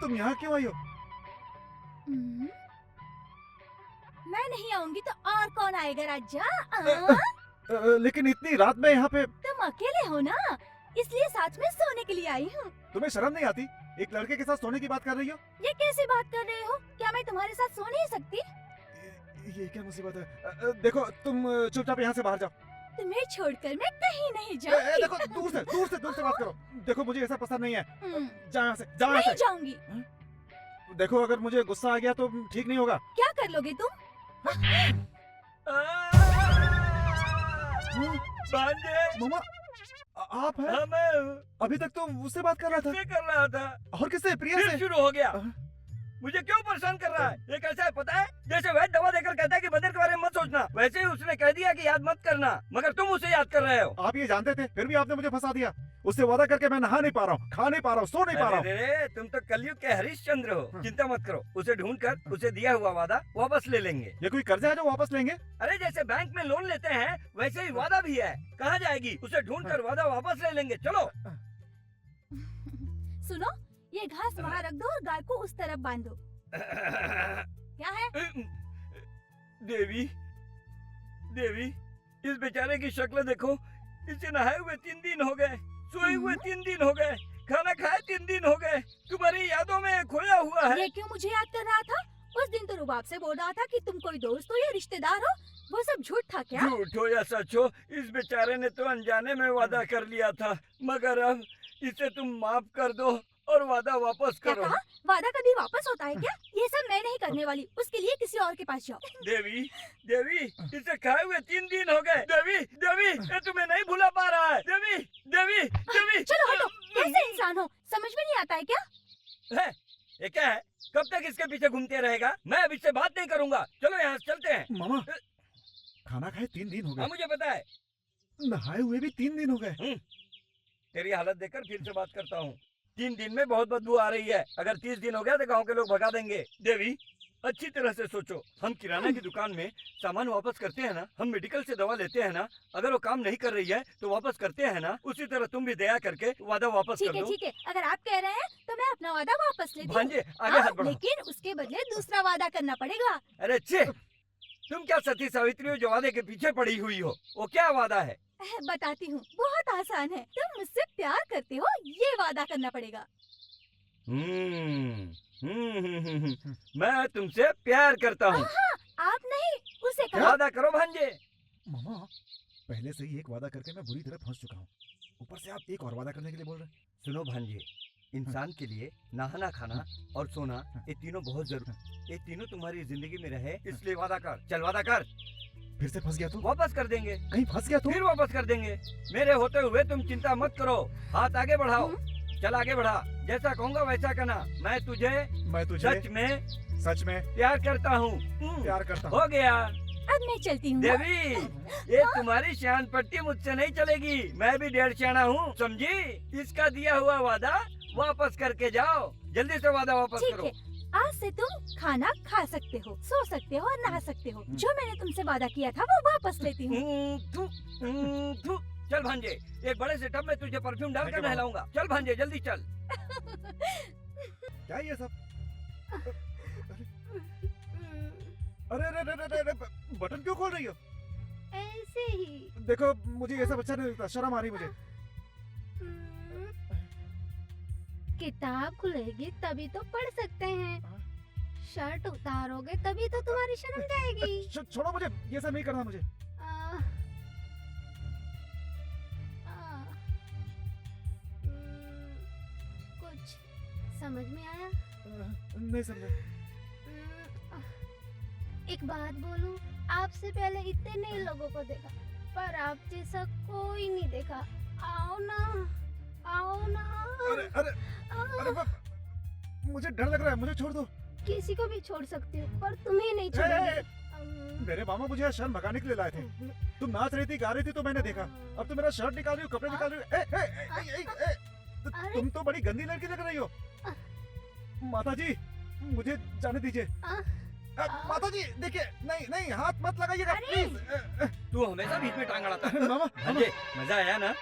तुम यहाँ क्यों आई हो? हम्म, मैं नहीं आऊंगी तो और कौन आएगा राजा? लेकिन इतनी रात में यहाँ पे तुम अकेले हो ना, इसलिए साथ में सोने के लिए आई हूँ। तुम्हें शर्म नहीं आती? एक लड़के के साथ सोने की बात कर रही हो? ये कैसी बात कर रहे हो? क्या मैं तुम्हारे साथ सो नहीं सकती? ये क्या मुसीबत है? देखो तुम चुपचाप यहाँ से बाहर जाओ। तुम्हें छोड़कर मैं कहीं नहीं देखो जाऊंगी। दूर से बात करो। देखो मुझे ऐसा पसंद नहीं है। हम्म, जाओ यहाँ से, जाओ यहाँ नहीं से। जाऊंगी। देखो अगर मुझे गुस्सा आ गया तो ठीक नहीं होगा। क्या कर लोगे तुम? भांजे, मामा आप हैं? हाँ मैं हूँ। अभी तक तो उससे बात कर रहा था। किससे कर रहा था? और किससे? प्रिया फिर से। शुरू हो गया। हाँ। मुझे क्यों परेशान कर रहा है? ये कैसा है पता है? जैसे वैद्य दवा देकर कहता है कि बंदर के बारे में मत सोचना, वैसे ही उसने कह दिया कि याद मत करना, मगर तुम उसे याद कर रहे हो। आप ये जानते थे, फिर भी आपने मुझे फंसा दिया। उससे वादा करके मैं नहा नहीं पा रहा हूँ, खा नहीं पा रहा हूँ, सो नहीं पा रहा हूँ। अरे तुम तो कलयुग के हरिश्चंद्र हो। हाँ। चिंता मत करो, उसे ढूंढ कर उसे दिया हुआ वादा वापस ले लेंगे। ये कोई कर्जा है जो वापस लेंगे? अरे जैसे बैंक में लोन लेते हैं वैसे ही वादा भी है। कहाँ जाएगी? उसे ढूंढ कर वादा वापस ले लेंगे। चलो। सुनो, ये घास वहाँ रख दो और गाय को उस तरफ बांधो। क्या है? देवी, देवी, इस बेचारे की शक्ल देखो। इसे नहाए हुए 3 दिन हो गए, सोए हुए 3 दिन हो गए, खाना खाए 3 दिन हो गए, तुम्हारी यादों में खोया हुआ है। ये क्यों मुझे याद कर रहा था? उस दिन तो रुबाब से बोल रहा था कि तुम कोई दोस्त हो या रिश्तेदार हो। वो सब झूठ था क्या? झूठ हो या सच हो, इस बेचारे ने तो अनजाने में वादा कर लिया था, मगर अब इसे तुम माफ कर दो और वादा वापस क्या करो। कहा? वादा कभी वापस होता है क्या? ये सब मैं नहीं करने वाली। उसके लिए किसी और के पास जाओ। देवी, देवी, इसे खाए हुए 3 दिन हो गए। देवी, देवी, ये तुम्हें नहीं भुला पा रहा है। देवी, देवी, देवी। चलो हटो, कैसे इंसान हो? समझ में नहीं आता है क्या? है, ये क्या है? कब तक इसके पीछे घूमते रहेगा? मैं अब इससे बात नहीं करूंगा। चलो यहाँ से चलते हैं। मामा, खाना खाए 3 दिन हो हाँ गए, मुझे पता है। नहाए हुए भी 3 दिन हो गए। तेरी हालत देखकर फिर से बात करता हूँ। 3 दिन में बहुत बदबू आ रही है। अगर 30 दिन हो गया तो गांव के लोग भगा देंगे। देवी, अच्छी तरह से सोचो। हम किराना की दुकान में सामान वापस करते हैं ना, हम मेडिकल से दवा लेते हैं ना, अगर वो काम नहीं कर रही है तो वापस करते हैं ना, उसी तरह तुम भी दया करके वादा वापस कर दो। ठीक है, अगर आप कह रहे हैं तो मैं अपना वादा वापस लेती हूँ। भांजे, आगे हाथ बढ़ाओ। लेकिन उसके बदले दूसरा वादा करना पड़ेगा। अरे छे, तुम क्या सती सावित्री हो जो वादे के पीछे पड़ी हुई हो? वो क्या वादा है? बताती हूँ, बहुत आसान है। तुम मुझसे प्यार करते हो, ये वादा करना पड़ेगा। मैं तुमसे प्यार करता हूँ। आप नहीं, उसे कहो। वादा करो भांजे। मामा, पहले से ही एक वादा करके मैं बुरी तरह फंस चुका हूँ, ऊपर से आप एक और वादा करने के लिए बोल रहे हैं। सुनो भांजे, इंसान के लिए नहाना, खाना और सोना, ये तीनों बहुत जरूरी। ये तीनों तुम्हारी जिंदगी में रहे, इसलिए वादा कर। चल वादा कर। फिर से फंस गया तो? वापस कर देंगे। कहीं फंस गया तो? फिर वापस कर देंगे। मेरे होते हुए तुम चिंता मत करो। हाथ आगे बढ़ाओ। चल आगे बढ़ा। जैसा कहूँगा वैसा करना। मैं तुझे सच में प्यार करता हूँ। प्यार करता हूँ। हो गया। अब मैं चलती हूँ। देवी, ये तुम्हारी शान पट्टी मुझसे नहीं चलेगी। मैं भी 1.5 शाना हूँ, समझी? इसका दिया हुआ वादा वापस करके जाओ। जल्दी से वादा वापस ठीक करो। है, आज से तुम खाना खा सकते हो, सो सकते हो और नहा सकते हो। जो मैंने तुमसे वादा किया था वो वापस लेती हूँ। थू। चल भांजे, एक बड़े से टब में तुझे परफ्यूम डालकर नहलाऊंगा। चल भांजे, जल्दी चल। क्या ये सब? अरे, बटन क्यों खोल रही हो? ऐसे ही। देखो मुझे ये सब अच्छा नहीं लगता, शर्म आ रही मुझे। किताब खुलेगी तभी तो पढ़ सकते हैं। शर्ट उतारोगे तभी तो तुम्हारी शर्म जाएगी। छोड़ो मुझे, ये सब नहीं करना मुझे। कुछ समझ में आया? नहीं समझा। एक बात बोलूं, आपसे पहले इतने लोगों को देखा, पर आप जैसा कोई नहीं देखा। आओ ना, आओ ना। अरे, मुझे डर लग रहा है, मुझे छोड़ दो। किसी को भी छोड़ सकती हूँ, पर तुम्हें नहीं छोड़ूंगी। मेरे मामा मुझे यहाँ शर्म भगाने के लिए लाए थे। तुम नाच रही थी, गा रही थी तो मैंने देखा। अब तुम मेरा शर्ट निकाल रही हो, कपड़े निकाल रही हो। तुम तो बड़ी गंदी लड़की लग रही हो। माता जी, मुझे जाने दीजिए। माता जी देखिए, नहीं हाथ मत लगाइएगा प्लीज। तू हमेशा बीच में टांग अड़ाता है। मामा, भांजे, मजा आया ना?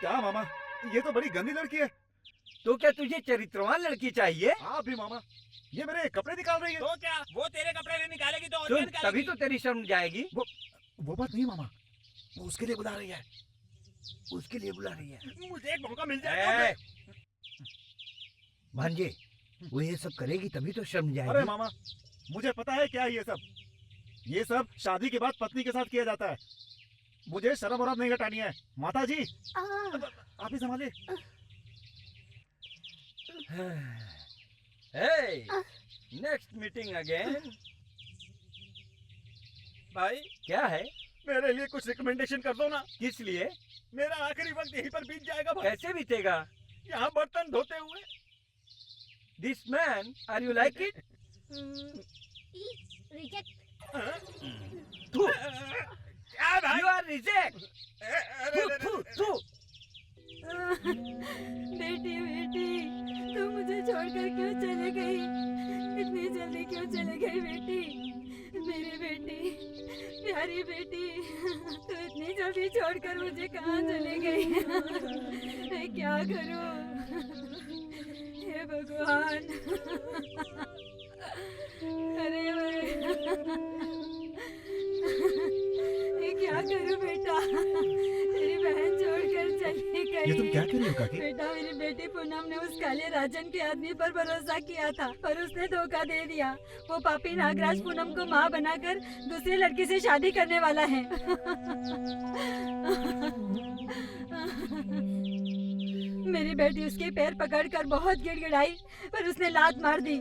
क्या मामा, ये तो बड़ी गंदी लड़की है। तो क्या तुझे चरित्रवान लड़की चाहिए? आप भी मामा, ये मेरे कपड़े निकाल रही है। तो क्या वो तेरे कपड़े नहीं निकालेगी तो और सुन, क्या निकालेगी? तभी तो तेरी शर्म जाएगी। वो बात नहीं मामा, वो उसके लिए बुला रही है। उसके लिए बुला रही है। मुझे एक मौका मिल जाए ए, भांजे, वो ये सब करेगी तभी तो शर्म अरे जाएगी। मामा, मुझे पता है क्या है ये सब शादी के बाद पत्नी के साथ किया जाता है। मुझे शर्म और नहीं हटानी है। माता जी आ, आप ही संभालिए। Hey, next meeting again. भाई क्या है? मेरे लिए कुछ रिकमेंडेशन कर दो ना। किस लिए? मेरा आखिरी वक्त यहीं पर बीत जाएगा भाई। कैसे बीतेगा? यहाँ बर्तन धोते हुए। This man, are you like it? Reject. Thu, क्या भाई? you are reject. Thu, thu, thu. बेटी बेटी तू मुझे छोड़कर क्यों चले गई? इतनी जल्दी क्यों चले गई बेटी? मेरी बेटी, प्यारी बेटी, तू इतनी जल्दी छोड़कर मुझे कहाँ चले गई? मैं क्या करूँ? हे भगवान! अरे मैं क्या करूँ बेटा? तेरी बहन छोड़कर चली गई। ये तुम क्या कर रही हो काकी? बेटा मेरी बेटी पूनम ने उस काले राजन के आदमी पर भरोसा किया था पर उसने धोखा दे दिया। वो पापी नागराज पूनम को माँ बनाकर दूसरी लड़की से शादी करने वाला है। मेरी बेटी उसके पैर पकड़कर बहुत गिड़गिड़ाई पर उसने लात मार दी।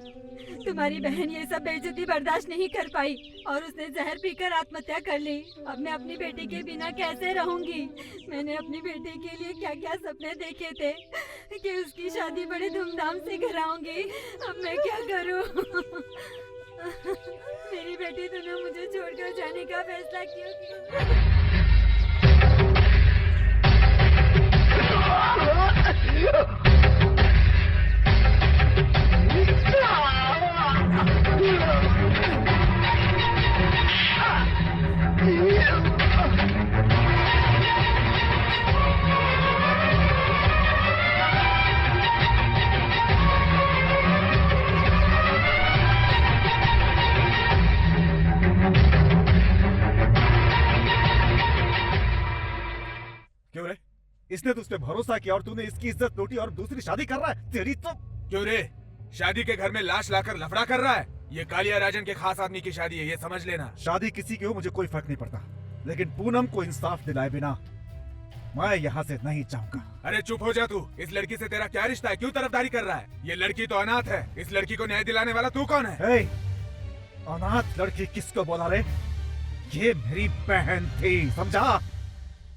तुम्हारी बहन ये सब बेइज्जती बर्दाश्त नहीं कर पाई और उसने जहर पीकर आत्महत्या कर ली। अब मैं अपनी बेटी के बिना कैसे रहूंगी? मैंने अपनी बेटी के लिए क्या क्या सपने देखे थे कि उसकी शादी बड़े धूमधाम से कराऊंगी। अब मैं क्या करूं? मेरी बेटी तूने मुझे छोड़कर जाने का फैसला क्यों किया? क्यों रे? इसने तो उस पे भरोसा किया और तूने इसकी इज्जत लूटी और दूसरी शादी कर रहा है। तेरी तो क्यों रे? शादी के घर में लाश लाकर लफड़ा कर रहा है? ये कालिया राजन के खास आदमी की शादी है, ये समझ लेना। शादी किसी की हो मुझे कोई फर्क नहीं पड़ता, लेकिन पूनम को इंसाफ दिलाए बिना मैं यहाँ से नहीं जाऊंगा। अरे चुप हो जा तू। इस लड़की से तेरा क्या रिश्ता है? क्यों तरफदारी कर रहा है? ये लड़की तो अनाथ है। इस लड़की को न्याय दिलाने वाला तू कौन है? हे, अनाथ लड़की किसको बोला रे? ये मेरी बहन थी, समझा?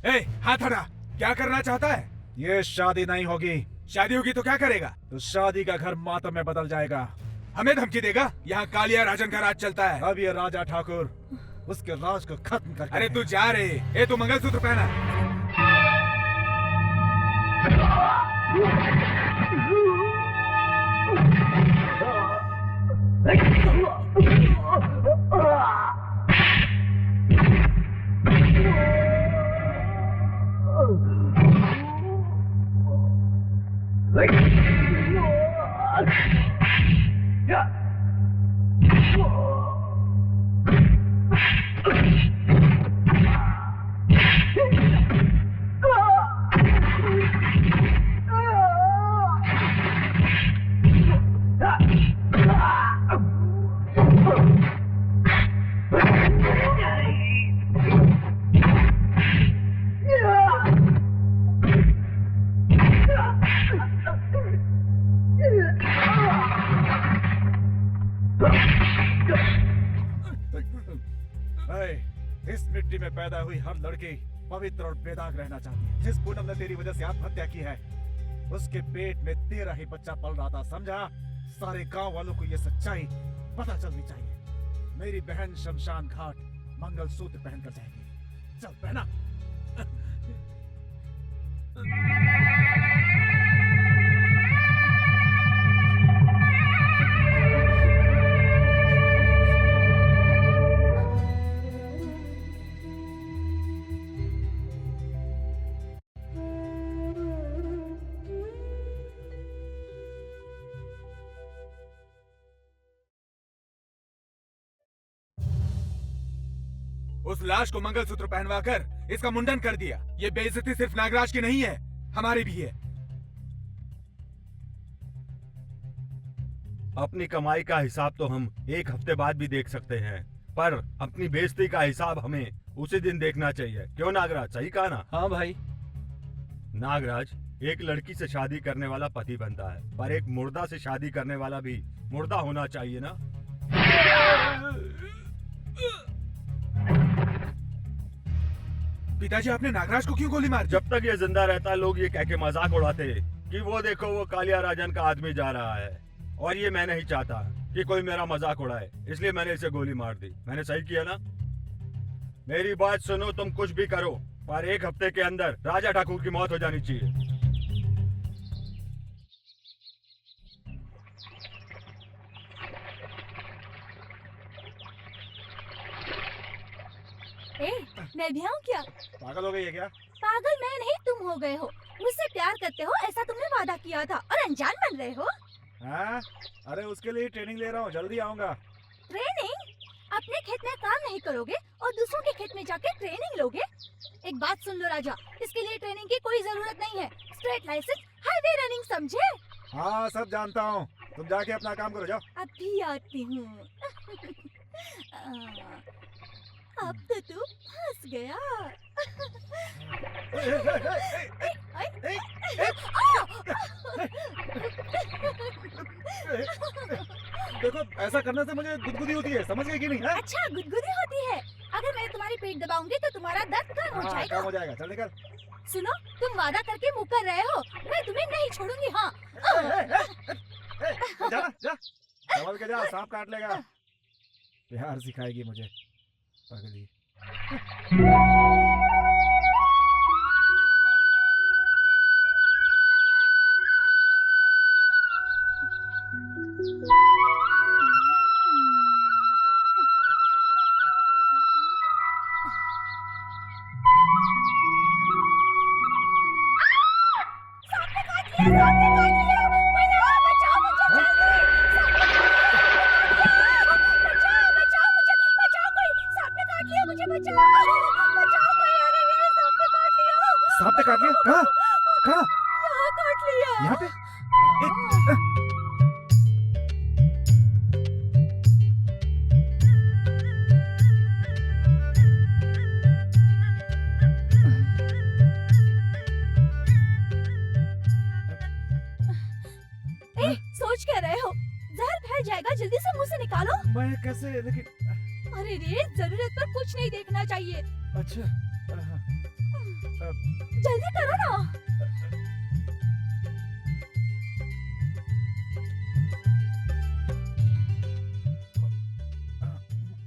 ए, हाथ हटा। क्या करना चाहता है? ये शादी नहीं होगी। शादी होगी तो क्या करेगा? तो शादी का घर मातम में बदल जाएगा। हमें धमकी देगा? यहाँ कालिया राजन का राज चलता है। अब ये राजा ठाकुर उसके राज को खत्म कर। अरे तू जा रे। ए, तू मंगलसूत्र पहना। इस मिट्टी में पैदा हुई हर लड़की पवित्र और बेदाग रहना चाहती है। जिस पूनम ने तेरी वजह से आत्महत्या की है, उसके पेट में तेरा ही बच्चा पल रहा था, समझा? सारे गांव वालों को ये सच्चाई पता चलनी चाहिए। मेरी बहन शमशान घाट मंगलसूत्र पहनकर जाएगी। चल पहना। उस लाश को मंगलसूत्र पहनवा कर इसका मुंडन कर दिया। ये बेइज्जती सिर्फ नागराज की नहीं है, हमारी भी है। अपनी कमाई का हिसाब तो हम एक हफ्ते बाद भी देख सकते हैं, पर अपनी बेइज्जती का हिसाब हमें उसी दिन देखना चाहिए। क्यों नागराज, सही कहा ना? हाँ भाई। नागराज, एक लड़की से शादी करने वाला पति बनता है, पर एक मुर्दा से शादी करने वाला भी मुर्दा होना चाहिए ना? पिताजी, आपने नागराज को क्यों गोली मार दी? जब तक ये जिंदा रहता लोग ये कह के मजाक उड़ाते कि वो देखो वो कालिया राजन का आदमी जा रहा है, और ये मैं नहीं चाहता कि कोई मेरा मजाक उड़ाए, इसलिए मैंने इसे गोली मार दी। मैंने सही किया ना? मेरी बात सुनो, तुम कुछ भी करो पर एक हफ्ते के अंदर राजा ठाकुर की मौत हो जानी चाहिए। ए, मैं भी आऊँ क्या? पागल हो गई है क्या? पागल मैं नहीं, तुम हो गए हो। मुझसे प्यार करते हो ऐसा तुमने वादा किया था और अनजान बन रहे हो। हाँ? अरे उसके लिए ट्रेनिंग ले रहा हूँ, जल्दी आऊंगा। ट्रेनिंग? अपने खेत में काम नहीं करोगे और दूसरों के खेत में जाके ट्रेनिंग लोगे? एक बात सुन लो राजा, इसके लिए ट्रेनिंग की कोई जरूरत नहीं है। स्ट्रेट लाइसेंस, हाईवे रनिंग, समझे? हाँ सब जानता हूँ, तुम जाके अपना काम करो, जाओ। अभी आती हूँ। अब तो तू फंस गया। देखो ऐसा करने से मुझे गुदगुदी होती है, समझ गई कि नहीं? है? अच्छा, गुदगुदी होती है। अगर मैं तुम्हारी पेट दबाऊंगी तो तुम्हारा दर्द कम हो हाँ जाएगा। काम हो जाएगा, चल निकल। सुनो, तुम वादा करके मुकर रहे हो, मैं तुम्हें नहीं छोड़ूंगी। हाँ, जा जा, संभल के जा, सांप काट लेगा। प्यार सिखाएगी मुझे पगली। सांप ने काट लिया? कहाँ? कहाँ? यहाँ काट लिया। यहाँ पे? सोच क्या रहे हो? जहर फैल जाएगा, जल्दी से मुंह से निकालो। मैं कैसे? लेकिन अरे रे, जरूरत पर कुछ नहीं देखना चाहिए। अच्छा जल्दी करो ना।